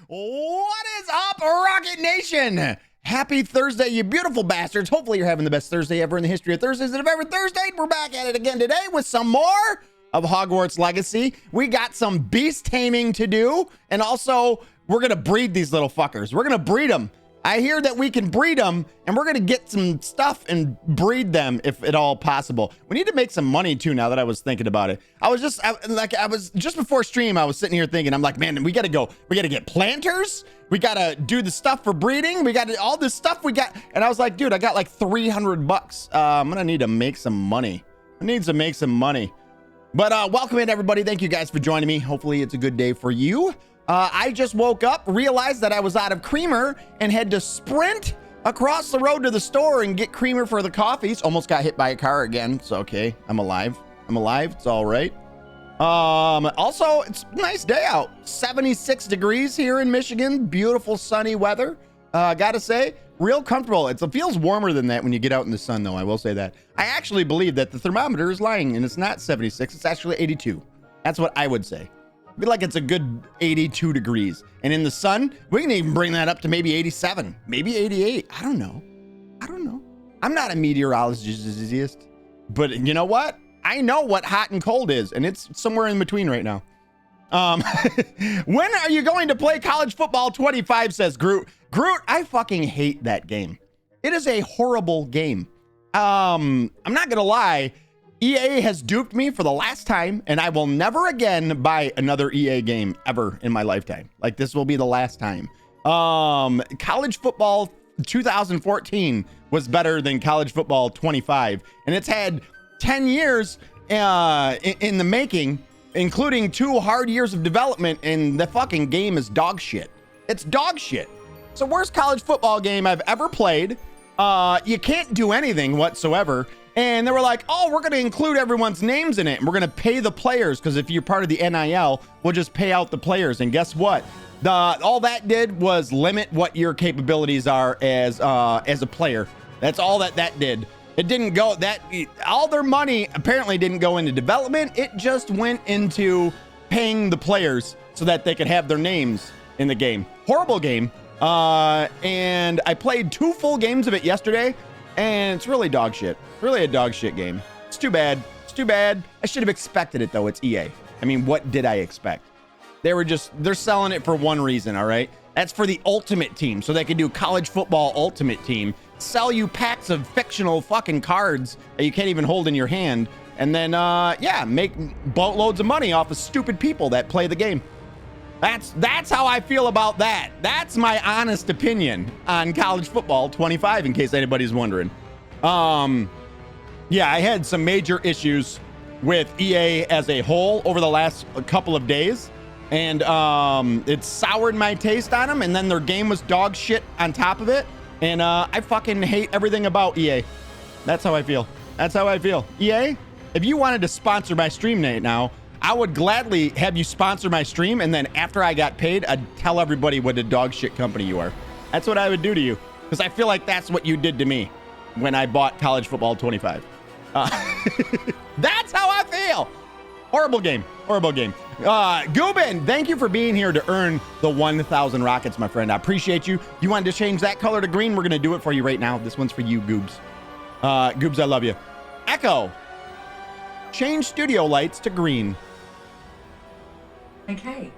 What is up, Rocket Nation? Happy Thursday, you beautiful bastards. Hopefully you're having the best Thursday ever in the history of Thursdays that have ever Thursday. We're back at it again today with some more of Hogwarts Legacy. We got some beast taming to do, and also we're going to breed these little fuckers. We're going to breed them. I hear that we can breed them, and we're going to get some stuff and breed them if at all possible. We need to make some money too now that I was thinking about it. I was just before stream, I was sitting here thinking, I'm like, man, we got to go. We got to get planters. We got to do the stuff for breeding. We got all this stuff we got. And I was like, dude, I got like 300 bucks. I'm going to need to make some money. I need to make some money. But welcome in, everybody. Thank you guys for joining me. Hopefully it's a good day for you. I just woke up, realized that I was out of creamer, and had to sprint across the road to the store and get creamer for the coffees. Almost got hit by a car again. It's okay. I'm alive. I'm alive. It's all right. Also, it's a nice day out. 76 degrees here in Michigan. Beautiful sunny weather. Gotta say, real comfortable. It feels warmer than that when you get out in the sun, though. I will say that. I actually believe that the thermometer is lying, and it's not 76. It's actually 82. That's what I would say. I feel like it's a good 82 degrees. And in the sun, we can even bring that up to maybe 87, maybe 88. I don't know. I'm not a meteorologist, but you know what? I know what hot and cold is, and it's somewhere in between right now. When are you going to play College Football 25, says Groot. Groot, I fucking hate that game. It is a horrible game. I'm not gonna lie. EA has duped me for the last time, and I will never again buy another EA game ever in my lifetime. Like, this will be the last time. College Football 2014 was better than College Football 25, and it's had 10 years in the making, including 2 hard years of development, and the fucking game is dog shit. It's dog shit. It's the worst college football game I've ever played. You can't do anything whatsoever. And they were like, oh, we're going to include everyone's names in it, and we're going to pay the players, because if you're part of the NIL, we'll just pay out the players. And guess what? All that did was limit what your capabilities are as a player. That's all that did. It didn't go all their money apparently didn't go into development. It just went into paying the players so that they could have their names in the game. Horrible game. And I played 2 full games of it yesterday, and it's really dog shit. Really a dog shit game. It's too bad. It's too bad. I should have expected it, though. It's EA. I mean, what did I expect? They're selling it for one reason, all right? That's for the Ultimate Team, so they can do College Football Ultimate Team, sell you packs of fictional fucking cards that you can't even hold in your hand, and then, yeah, make boatloads of money off of stupid people that play the game. That's how I feel about that. That's my honest opinion on College Football 25, in case anybody's wondering. Yeah, I had some major issues with EA as a whole over the last couple of days, and it soured my taste on them, and then their game was dog shit on top of it, and I fucking hate everything about EA. That's how I feel. That's how I feel. EA, if you wanted to sponsor my stream right now, I would gladly have you sponsor my stream, and then after I got paid, I'd tell everybody what a dog shit company you are. That's what I would do to you, because I feel like that's what you did to me when I bought College Football 25. That's how I feel. Horrible game. Horrible game. Goobin, thank you for being here to earn the 1,000 rockets, my friend. I appreciate you. You wanted to change that color to green? We're going to do it for you right now. This one's for you, Goobs. Goobs, I love you. Echo, change studio lights to green. Okay.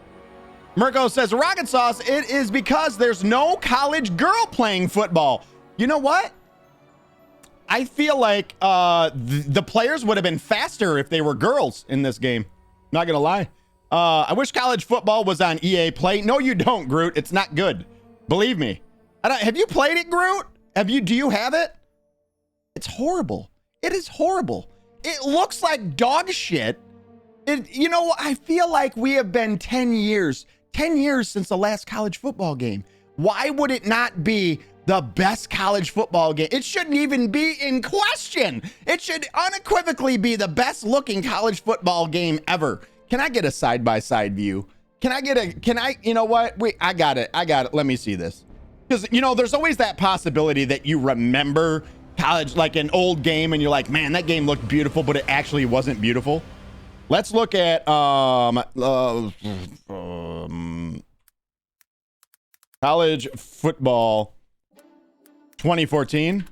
Mirko says, Rockitsauce, it is because there's no college girl playing football. You know what? I feel like the players would have been faster if they were girls in this game. Not gonna lie. I wish college football was on EA Play. No, you don't, Groot. It's not good. Believe me. Have you played it, Groot? Do you have it? It's horrible. It is horrible. It looks like dog shit. You know, I feel like we have been 10 years since the last college football game. Why would it not be the best college football game? It shouldn't even be in question. It should unequivocally be the best looking college football game ever. Can I get a side-by-side view? You know what? Wait, I got it. Let me see this. Because, you know, there's always that possibility that you remember college, like an old game, and you're like, man, that game looked beautiful, but it actually wasn't beautiful. Let's look at, College football 2014.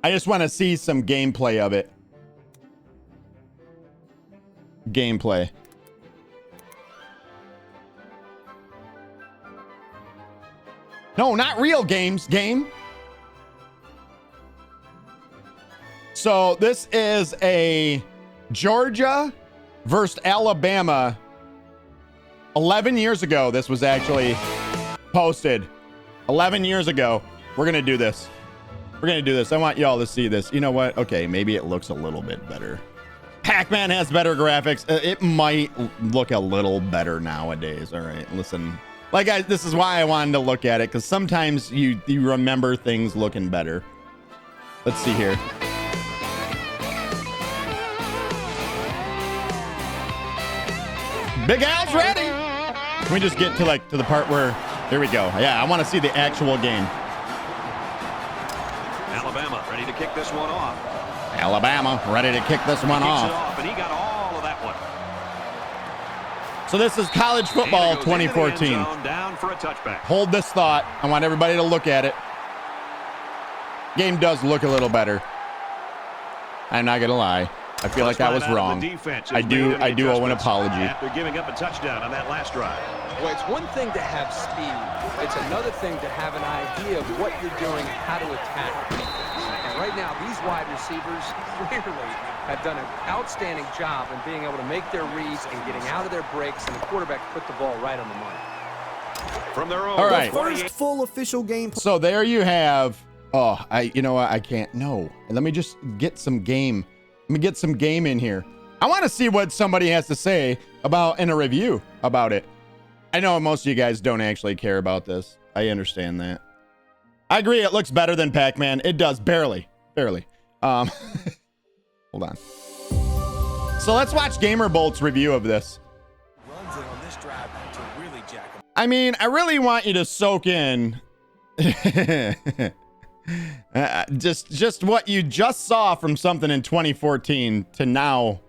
I just want to see some gameplay of it. Gameplay. No, not real games. Game. So this is a Georgia versus Alabama. 11 years ago, this was actually posted. 11 years ago. We're going to do this. We're going to do this. I want y'all to see this. You know what? Okay, maybe it looks a little bit better. Pac-Man has better graphics. It might look a little better nowadays. All right, listen. Like, this is why I wanted to look at it, because sometimes you remember things looking better. Let's see here. Big Al's ready. Can we just get to the part where, there we go. Yeah, I want to see the actual game. Alabama ready to kick this one off. Alabama ready to kick this one off. And he got all of that one. So this is college football 2014. Down for a touchback. Hold this thought. I want everybody to look at it. Game does look a little better. I'm not gonna lie. I feel like I was wrong. I do owe an apology. After giving up a touchdown on that last drive. Well, it's one thing to have speed. It's another thing to have an idea of what you're doing, how to attack defense. And right now, these wide receivers clearly have done an outstanding job in being able to make their reads and getting out of their breaks, and the quarterback put the ball right on the money. From their own. All right. First full official game. So there you have. Oh, you know what? I can't. No. Let me just get some game. Let me get some game in here. I want to see what somebody has to say about in a review about it. I know most of you guys don't actually care about this. I understand that. I agree. It looks better than Pac-Man. It does. Barely. Hold on. So let's watch GamerBolt's review of this. Runs it on this drive to really jack him. I mean, I really want you to soak in just what you just saw from something in 2014 to now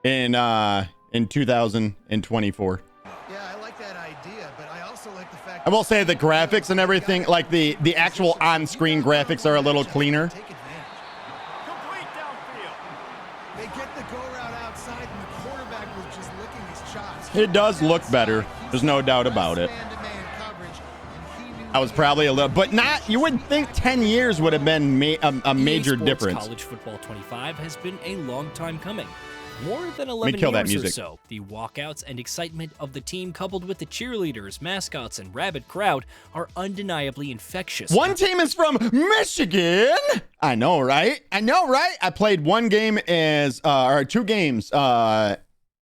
in 2024. Yeah, I like that idea, but I also like the fact I will say the graphics and everything, like the actual on-screen graphics are a little cleaner. take advantage. Complete downfield. They get the go route outside, and the quarterback was just licking his chops. It does look better. There's no doubt about it. I was probably a little, but not, you would think 10 years would have been a major difference. College football 25 has been a long time coming. More than 11 years or so, the walkouts and excitement of the team, coupled with the cheerleaders, mascots, and rabid crowd, are undeniably infectious. One team is from Michigan. I know, right? I played one game or two games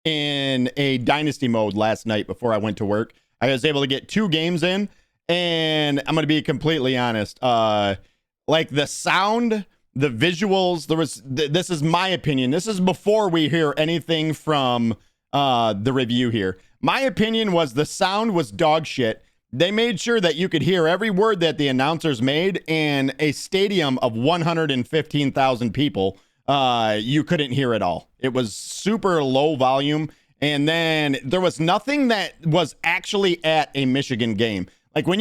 in a dynasty mode last night before I went to work. I was able to get 2 games in, and I'm going to be completely honest. Like the sound, the visuals, this is my opinion. This is before we hear anything from the review here. My opinion was the sound was dog shit. They made sure that you could hear every word that the announcers made, in a stadium of 115,000 people. You couldn't hear it all. It was super low volume. And then there was nothing that was actually at a Michigan game. Like when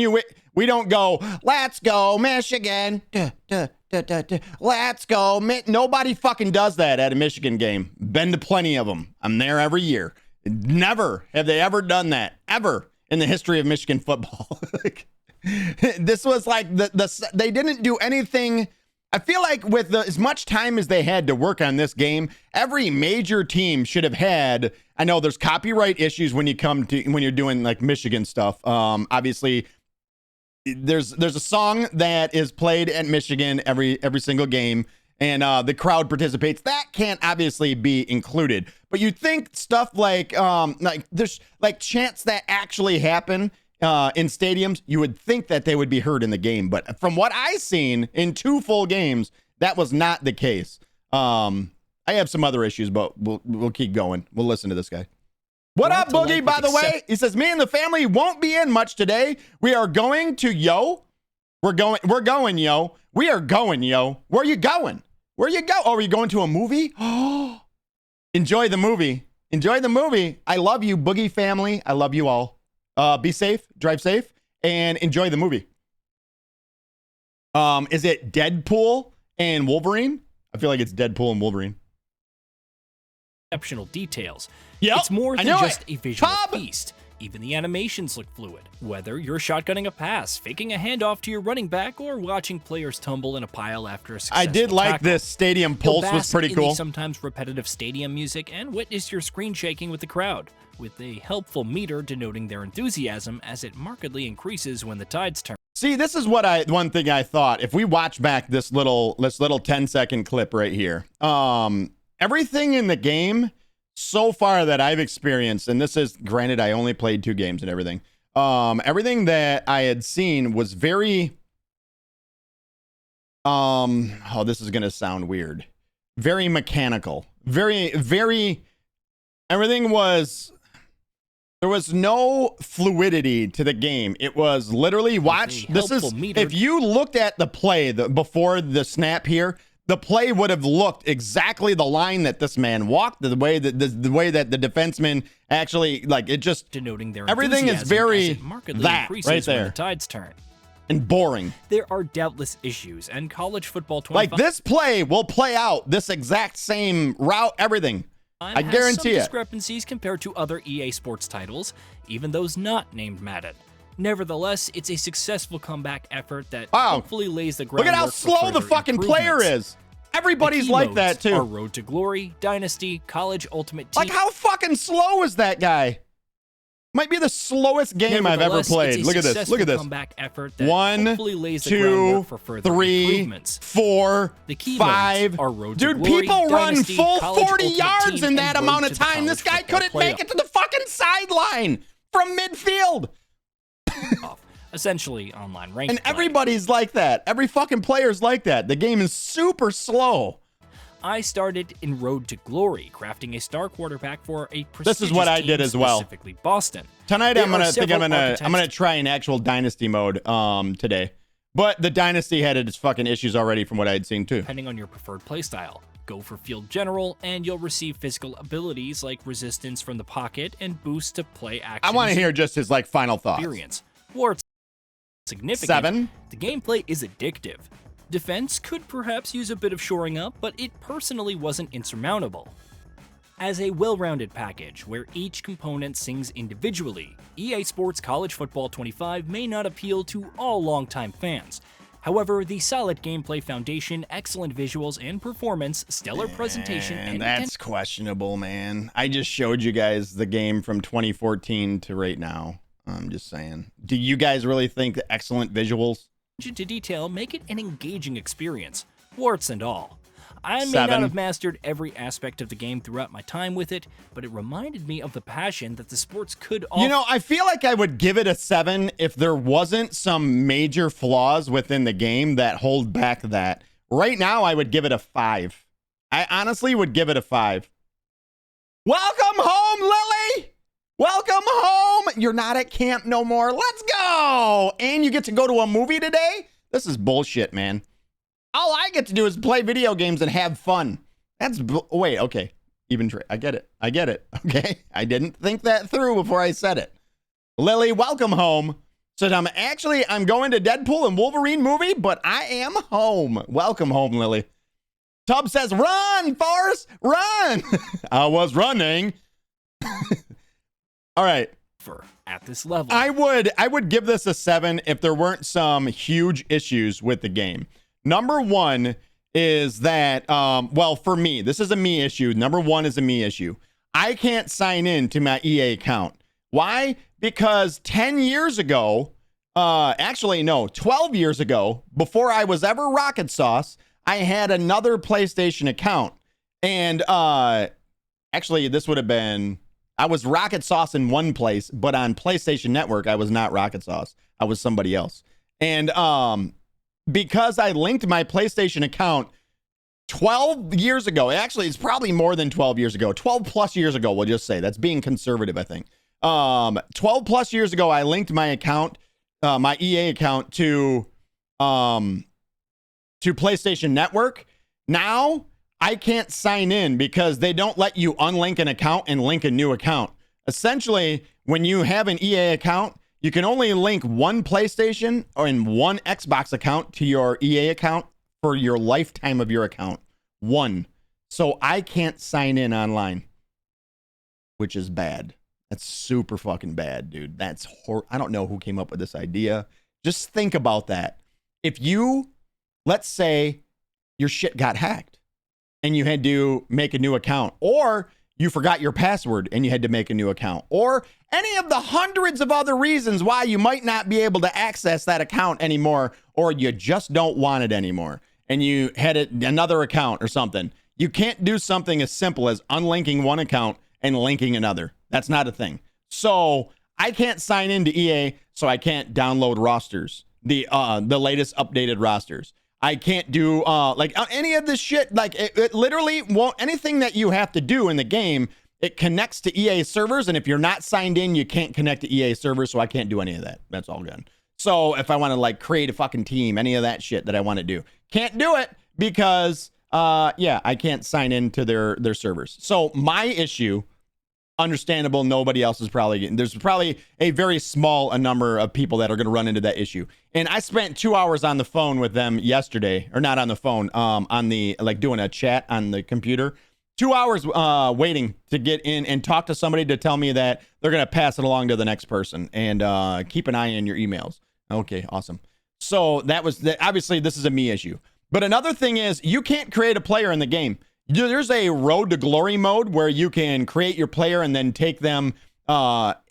we don't go, let's go Michigan. Let's go. Nobody fucking does that at a Michigan game. Been to plenty of them. I'm there every year. Never have they ever done that, ever in the history of Michigan football. This was like they didn't do anything. I feel like with as much time as they had to work on this game, every major team should have had. I know there's copyright issues when you're doing like Michigan stuff. Obviously, there's a song that is played at Michigan every single game, and the crowd participates. That can't obviously be included. But you think stuff like there's like chants that actually happen in stadiums, you would think that they would be heard in the game. But from what I seen in 2 full games, that was not the case. I have some other issues, but we'll keep going. We'll listen to this guy. What up, Boogie, by the way? He says, me and the family won't be in much today. We are going to yo. We're going, yo. We are going, yo. Where are you going? Where you go? Oh, are you going to a movie? Oh, enjoy the movie. Enjoy the movie. I love you, Boogie family. I love you all. Be safe, drive safe, and enjoy the movie. Is it Deadpool and Wolverine? I feel like it's Deadpool and Wolverine. Exceptional details. Yep, It's more I than know just it. a visual Cobb! feast. Even the animations look fluid. Whether you're shotgunning a pass, faking a handoff to your running back, or watching players tumble in a pile after a successful I did like tackle. this stadium You'll pulse was bask pretty in cool. the sometimes repetitive stadium music and witness your screen shaking with the crowd, with a helpful meter denoting their enthusiasm as it markedly increases when the tides turn. See, this is what one thing I thought. If we watch back this little 10-second clip right here, everything in the game so far that I've experienced, and this is granted, I only played 2 games and everything. Everything that I had seen was very, oh, this is gonna sound weird, very mechanical, very. Everything was. There was no fluidity to the game. It was literally watch. This is if you looked at the play before the snap here. The play would have looked exactly the line that this man walked, the way that the defenseman actually, like, it just Denoting their everything is enthusiasm very as it markedly that increases right when there the tides turn. and boring. There are doubtless issues, and college football 25 Like this play will play out this exact same route, everything. I has guarantee some it. discrepancies compared to other EA Sports titles, even those not named Madden. Nevertheless, it's a successful comeback effort that hopefully lays the Look groundwork at how for slow the further fucking player improvements. is. Everybody's The key like modes that too. Are Road to Glory, Dynasty, College Ultimate Team. Like how fucking slow is that guy? Might be the slowest game I've ever Nevertheless, played. it's a Look at this. Look at successful this. comeback effort that 1, hopefully lays the 2, groundwork for further 3, improvements. 4, The key 5. modes are Road to Dude, Glory, people run Dynasty, full College 40 Ultimate yards Team, in that and amount Road of to the time. This College guy Football couldn't make Playoff. it to the fucking sideline from midfield. Essentially online ranked And play. everybody's like that. Every fucking player's like that. The game is super slow. I started in Road to Glory, crafting a star quarterback for a prestigious This is what I team, did as well. specifically Boston. Tonight There I'm are gonna several try an actual dynasty mode today. But the dynasty had its fucking issues already from what I'd seen too. Depending on your preferred playstyle. Go for Field General, and you'll receive physical abilities like resistance from the pocket and boost to play actions. I want to hear just his like final thoughts. Experience. What's significant, 7. the gameplay is addictive. Defense could perhaps use a bit of shoring up, but it personally wasn't insurmountable. As a well-rounded package, where each component sings individually, EA Sports College Football 25 may not appeal to all longtime fans. However, the solid gameplay foundation, excellent visuals and performance, stellar presentation, And and that's questionable, man. I just showed you guys the game from 2014 to right now. I'm just saying. Do you guys really think the excellent visuals? attention to detail make it an engaging experience, warts and all. I may 7. not have mastered every aspect of the game throughout my time with it, but it reminded me of the passion that the sports could offer. You know, I feel like I would give it a 7 if there wasn't some major flaws within the game that hold back that. Right now, I would give it a 5. I honestly would give it a 5. Welcome home, Lily! Welcome home! You're not at camp no more. Let's go! And you get to go to a movie today? This is bullshit, man. All I get to do is play video games and have fun. Wait, okay. I get it. Okay. I didn't think that through before I said it. Lily, welcome home. So I'm going to Deadpool and Wolverine movie, but I am home. Welcome home, Lily. Tubb says, run, Forrest, run. I was running. All right. At this level, I would give this a 7 if there weren't some huge issues with the game. Number one is that, well, for me, this is a me issue. Number one is a me issue. I can't sign in to my EA account. Why? Because 10 years ago, 12 years ago, before I was ever Rockitsauce, I had another PlayStation account. And actually, this would have been, I was Rockitsauce in one place, but on PlayStation Network, I was not Rockitsauce. I was somebody else. And because I linked my PlayStation account 12 years ago, actually, it's probably more than 12 years ago, 12 plus years ago, we'll just say. That's being conservative, I think. 12 plus years ago, I linked my account, my EA account to PlayStation Network. Now, I can't sign in because they don't let you unlink an account and link a new account. Essentially, when you have an EA account, you can only link one PlayStation or in one Xbox account to your EA account for your lifetime of your account. One. So I can't sign in online, which is bad. That's super fucking bad, dude. That's I don't know who came up with this idea. Just think about that. If you, let's say your shit got hacked and you had to make a new account, or you forgot your password and you had to make a new account, or any of the hundreds of other reasons why you might not be able to access that account anymore, or you just don't want it anymore and you had another account or something. You can't do something as simple as unlinking one account and linking another. That's not a thing. So I can't sign into EA, so I can't download rosters, the latest updated rosters. I can't do any of this shit. Like it literally won't. Anything that you have to do in the game, it connects to EA servers, and if you're not signed in, you can't connect to EA servers. So I can't do any of that. That's all good. So if I want to like create a fucking team, any of that shit that I want to do, can't do it because I can't sign into their servers. So my issue. Understandable. Nobody else is probably getting. There's probably a very small number of people that are going to run into that issue. And I spent 2 hours on the phone with them yesterday, or not on the phone, on the doing a chat on the computer. 2 hours waiting to get in and talk to somebody to tell me that they're going to pass it along to the next person and keep an eye on your emails. Okay, awesome. So that was obviously this is a me issue. But another thing is you can't create a player in the game. There's a road to glory mode where you can create your player and then take them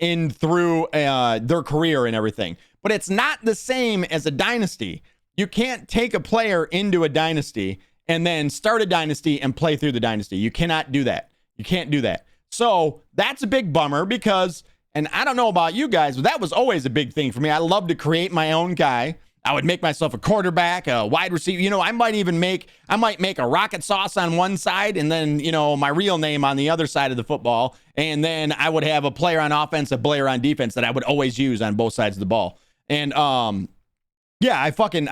in through their career and everything. But it's not the same as a dynasty. You can't take a player into a dynasty and then start a dynasty and play through the dynasty. You cannot do that. You can't do that. So that's a big bummer because, and I don't know about you guys, but that was always a big thing for me. I love to create my own guy. I would make myself a quarterback, a wide receiver. You know, I might make a Rockitsauce on one side and then, you know, my real name on the other side of the football. And then I would have a player on offense, a player on defense that I would always use on both sides of the ball. And, I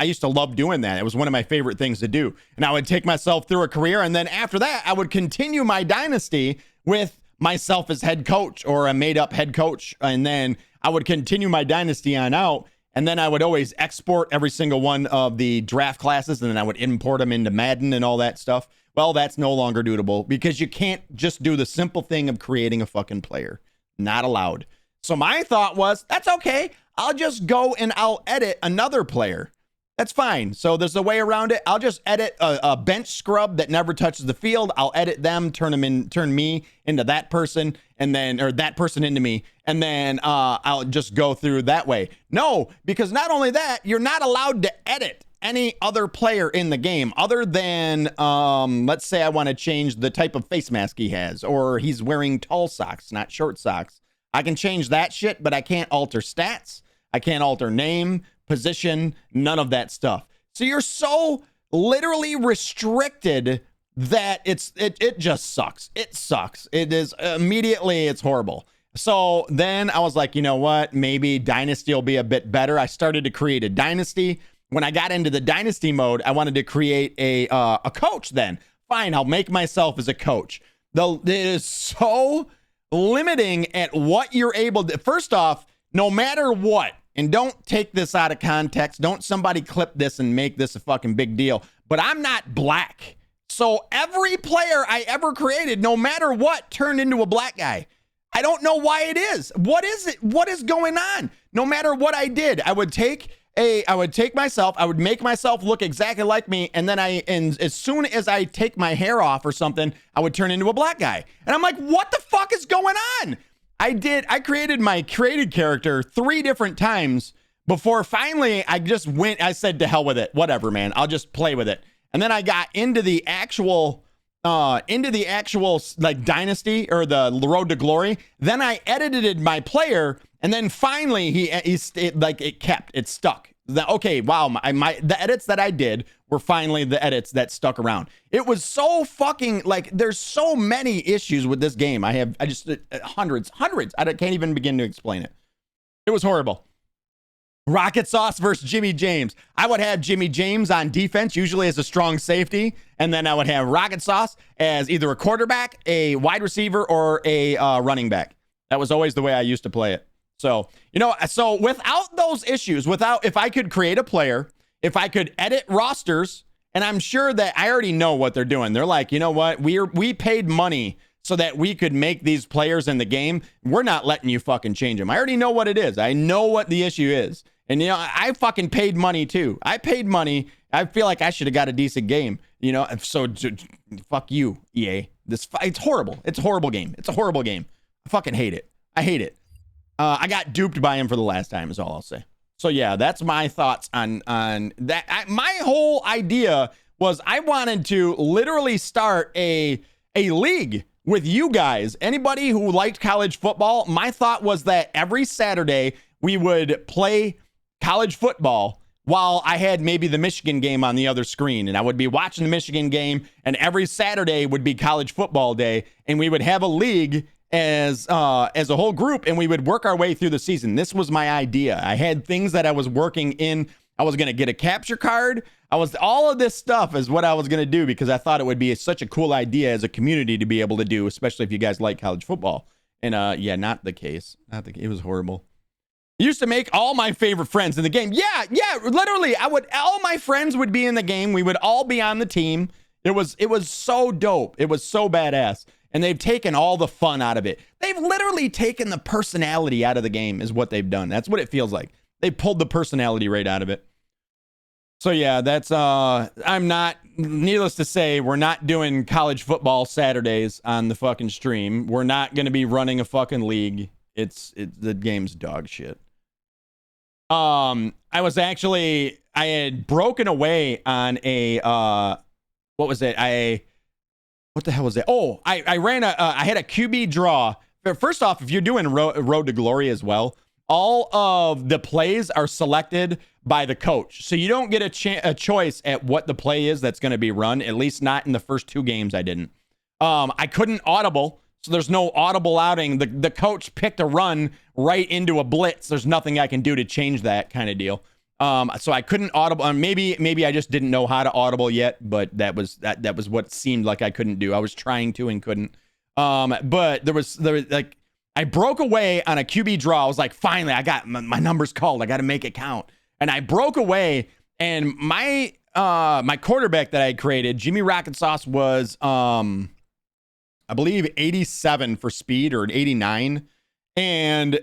used to love doing that. It was one of my favorite things to do. And I would take myself through a career. And then after that, I would continue my dynasty with myself as head coach or a made up head coach. And then I would continue my dynasty on out. And then I would always export every single one of the draft classes, and then I would import them into Madden and all that stuff. Well, that's no longer doable because you can't just do the simple thing of creating a fucking player. Not allowed. So my thought was, that's okay. I'll just go and I'll edit another player. That's fine. So there's a way around it. I'll just edit a bench scrub that never touches the field. I'll edit them, turn me into that person, or that person into me. And then I'll just go through that way. No, because not only that, you're not allowed to edit any other player in the game other than, let's say I want to change the type of face mask he has, or he's wearing tall socks, not short socks. I can change that shit, but I can't alter stats. I can't alter name, position, none of that stuff. So you're so literally restricted that it just sucks. It sucks. It is immediately, it's horrible. So then I was like, you know what? Maybe Dynasty will be a bit better. I started to create a Dynasty. When I got into the Dynasty mode, I wanted to create a coach then. Fine, I'll make myself as a coach. It is so limiting at what you're able to. First off, no matter what, and don't take this out of context. Don't somebody clip this and make this a fucking big deal. But I'm not black. So every player I ever created, no matter what, turned into a black guy. I don't know why it is. What is it? What is going on? No matter what I did, I would make myself look exactly like me. And then as soon as I take my hair off or something, I would turn into a black guy. And I'm like, what the fuck is going on? I created my created character 3 different times before finally I said to hell with it. Whatever, man. I'll just play with it. And then I got into the actual like dynasty or the road to glory. Then I edited my player, and then finally it stuck. Okay, wow, the edits that I did were finally the edits that stuck around. It was so fucking, there's so many issues with this game. I just hundreds. I can't even begin to explain it. It was horrible. Rockitsauce versus Jimmy James. I would have Jimmy James on defense, usually as a strong safety, and then I would have Rockitsauce as either a quarterback, a wide receiver, or a running back. That was always the way I used to play it. So, so without those issues, if I could create a player, if I could edit rosters, and I'm sure that I already know what they're doing. They're like, you know what? We paid money so that we could make these players in the game. We're not letting you fucking change them. I already know what it is. I know what the issue is. And, I fucking paid money too. I paid money. I feel like I should have got a decent game, so fuck you, EA. It's horrible. It's a horrible game. It's a horrible game. I fucking hate it. I hate it. I got duped by him for the last time is all I'll say. So yeah, that's my thoughts on that. My whole idea was I wanted to literally start a league with you guys. Anybody who liked college football, my thought was that every Saturday we would play college football while I had maybe the Michigan game on the other screen, and I would be watching the Michigan game, and every Saturday would be college football day, and we would have a league as a whole group, and we would work our way through the season. This was my idea. I had things that I was working in. I was going to get a capture card. All of this stuff is what I was going to do because I thought it would be such a cool idea as a community to be able to do, especially if you guys like college football. And yeah, not the case. It was horrible. I used to make all my favorite friends in the game. Yeah, literally. All my friends would be in the game. We would all be on the team. It was so dope. It was so badass. And they've taken all the fun out of it. They've literally taken the personality out of the game is what they've done. That's what it feels like. They pulled the personality right out of it. So yeah, that's needless to say, we're not doing college football Saturdays on the fucking stream. We're not going to be running a fucking league. The game's dog shit. I had broken away on what was it? What the hell was that? Oh, I had a QB draw. First off, if you're doing Road to Glory as well, all of the plays are selected by the coach. So you don't get a choice at what the play is that's going to be run, at least not in the first 2 games I didn't. I couldn't audible, so there's no audible outing. The coach picked a run right into a blitz. There's nothing I can do to change that kind of deal. So I couldn't audible. Maybe I just didn't know how to audible yet, but that was what seemed like I couldn't do. I was trying to and couldn't. But there was like I broke away on a QB draw. I was like, finally, I got my numbers called. I got to make it count. And I broke away, and my quarterback that I had created, Jimmy Rockitsauce, was I believe 87 for speed or an 89, and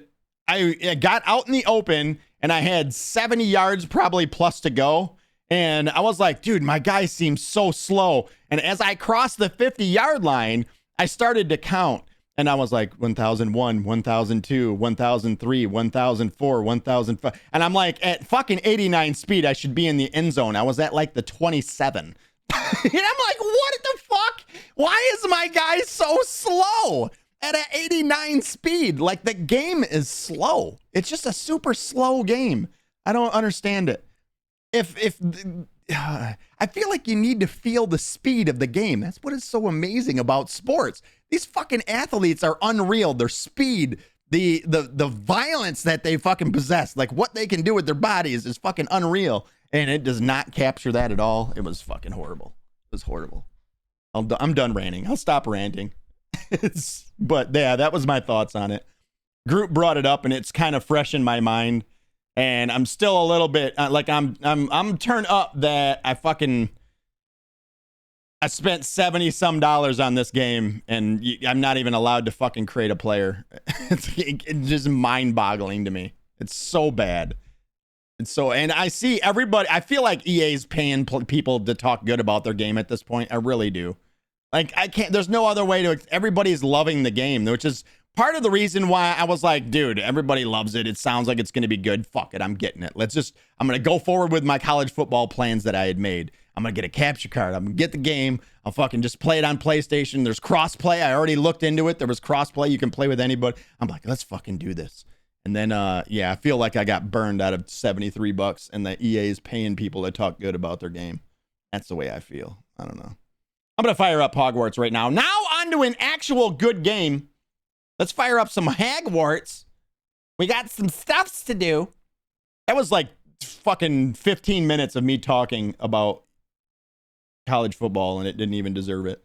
I got out in the open. And I had 70 yards probably plus to go. And I was like, dude, my guy seems so slow. And as I crossed the 50-yard line, I started to count. And I was like, 1001, 1002, 1003, 1004, 1005. And I'm like, at fucking 89 speed, I should be in the end zone. I was at like the 27. And I'm like, what the fuck? Why is my guy so slow? At an 89 speed, like the game is slow. It's just a super slow game. I don't understand it. I feel like you need to feel the speed of the game. That's what is so amazing about sports. These fucking athletes are unreal. Their speed, the violence that they fucking possess, like what they can do with their bodies is fucking unreal. And it does not capture that at all. It was fucking horrible. It was horrible. I'm done ranting. I'll stop ranting. But yeah, that was my thoughts on it. Group brought it up, and it's kind of fresh in my mind. And I'm still a little bit like I'm turned up that I spent $70 some on this game, and I'm not even allowed to fucking create a player. It's just mind boggling to me. It's so bad. And I see everybody. I feel like EA's paying people to talk good about their game at this point. I really do. Like, I can't, there's no other way to, everybody's loving the game, which is part of the reason why I was like, dude, everybody loves it. It sounds like it's going to be good. Fuck it. I'm getting it. I'm going to go forward with my college football plans that I had made. I'm going to get a capture card. I'm going to get the game. I'll fucking just play it on PlayStation. There's crossplay. I already looked into it. There was crossplay. You can play with anybody. I'm like, let's fucking do this. And then, yeah, I feel like I got burned out of $73 and the EA is paying people to talk good about their game. That's the way I feel. I don't know. I'm going to fire up Hogwarts right now. Now on to an actual good game. Let's fire up some Hogwarts. We got some stuffs to do. That was like fucking 15 minutes of me talking about college football, and it didn't even deserve it.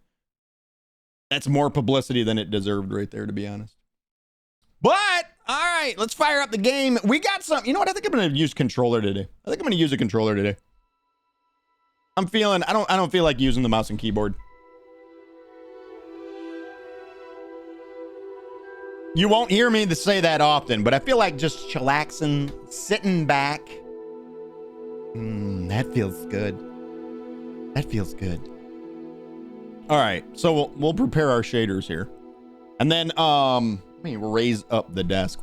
That's more publicity than it deserved right there, to be honest. But all right, let's fire up the game. We got some. You know what? I think I'm gonna use controller today. I think I'm gonna use a controller today. I'm feeling. I don't feel like using the mouse and keyboard. You won't hear me to say that often, but I feel like just chillaxing, sitting back. That feels good. That feels good. All right, so we'll prepare our shaders here, and then let me raise up the desk.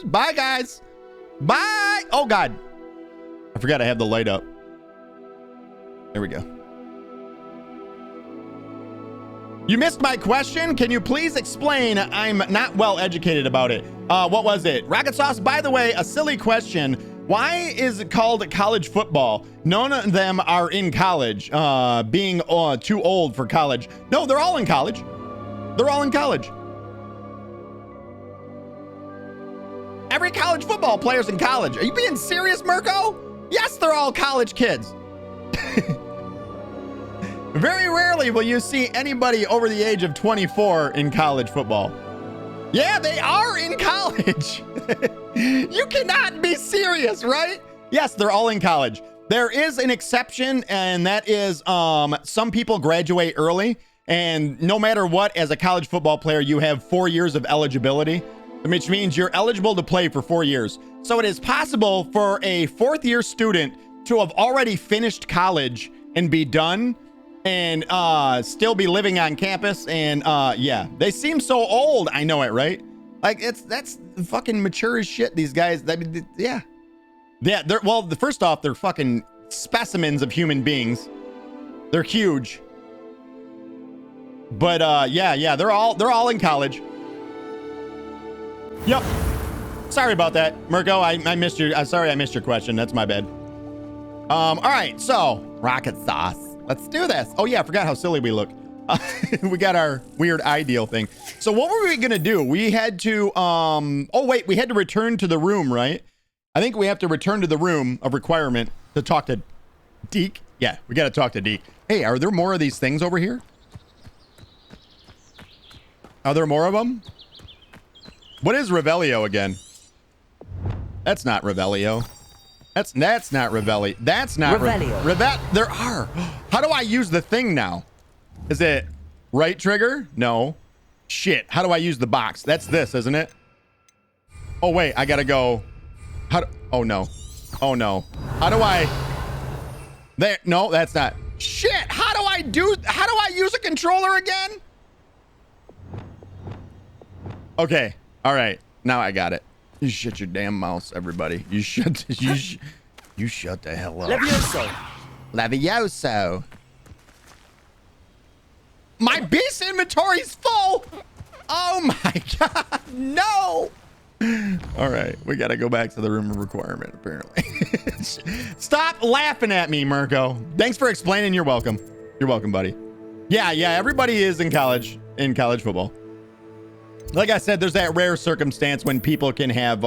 Bye, guys. Bye. Oh God, I forgot I have the light up. There we go. You missed my question. Can you please explain? I'm not well educated about it. What was it? Rockitsauce, by the way, a silly question. Why is it called college football? None of them are in college, being too old for college. No, they're all in college. They're all in college. Every college football player's in college. Are you being serious, Mirko? Yes, they're all college kids. Very rarely will you see anybody over the age of 24 in college football. Yeah, they are in college. You cannot be serious, right? Yes, they're all in college. There is an exception, and that is some people graduate early, and no matter what, as a college football player, you have 4 years of eligibility, which means you're eligible to play for 4 years. So it is possible for a fourth-year student to have already finished college and be done and still be living on campus. And yeah, they seem so old. I know it, right? Like that's fucking mature as shit. These guys, yeah. They're, well, first off, they're fucking specimens of human beings. They're huge. But yeah, they're all in college. Yep. Sorry about that, Mirko. I missed your. I'm sorry I missed your question. That's my bad. All right, so Rockitsauce. Let's do this. Oh yeah, I forgot how silly we look. We got our weird eye deal thing. So what were we gonna do? We had to oh wait, we had to return to the room, right? I think we have to return to the room of requirement to talk to Deke. Yeah, we got to talk to Deke. Hey, are there more of these things over here? Are there more of them? What is Revelio again? That's not Revelio. That's not Revelio. That's not Revelio. There are. How do I use the thing now? Is it right trigger? No. Shit. How do I use the box? That's this, isn't it? Oh wait, I gotta go. Oh no. Oh no. How do I? There. No, that's not. Shit. How do I use a controller again? Okay. All right. Now I got it. You shut your damn mouth, everybody. You shut the hell up. Levioso. My beast inventory's full. Oh my God. No. All right. We got to go back to the room of requirement, apparently. Stop laughing at me, Mirko. Thanks for explaining. You're welcome. You're welcome, buddy. Yeah. Everybody is in college football. Like I said, there's that rare circumstance when people can have,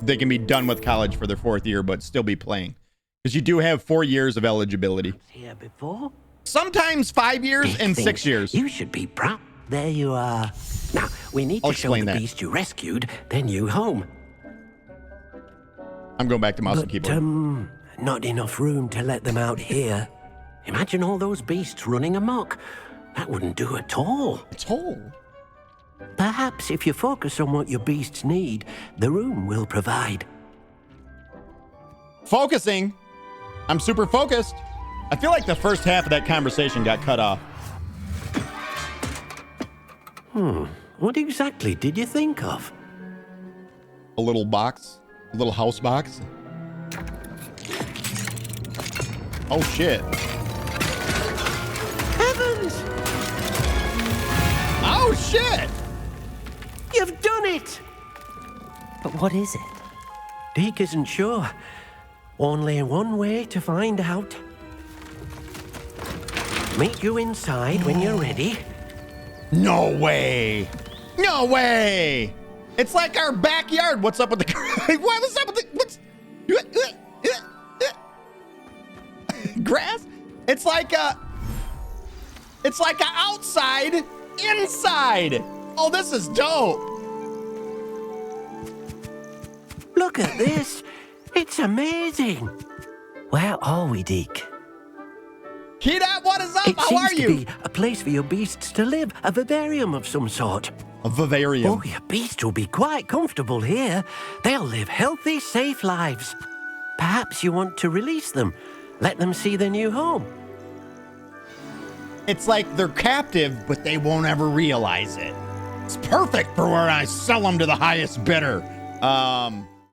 they can be done with college for their fourth year, but still be playing. Because you do have 4 years of eligibility. Here before? Sometimes 5 years and 6 years. You should be proud. There you are. Now, we need to show the beast you rescued, then you home. I'm going back to mouse and keyboard. Not enough room to let them out here. Imagine all those beasts running amok. That wouldn't do at all. At all? Perhaps if you focus on what your beasts need, the room will provide. Focusing. I'm super focused. I feel like the first half of that conversation got cut off. What exactly did you think of? A little box. A little house box. Oh, shit. Heavens! Oh, shit! You've done it! But what is it? Deke isn't sure. Only one way to find out. Meet you inside when you're ready. No way! No way! It's like our backyard. What's up with the... What's up with the... What's... Grass? It's like a outside inside. Oh, this is dope. Look at this. It's amazing. Where are we, Deke? Kedat, what is up? It How seems are to you? be a place for your beasts to live, a vivarium of some sort. A vivarium. Oh, your beasts will be quite comfortable here. They'll live healthy, safe lives. Perhaps you want to release them, let them see their new home. It's like they're captive, but they won't ever realize it. It's perfect for where I sell them to the highest bidder.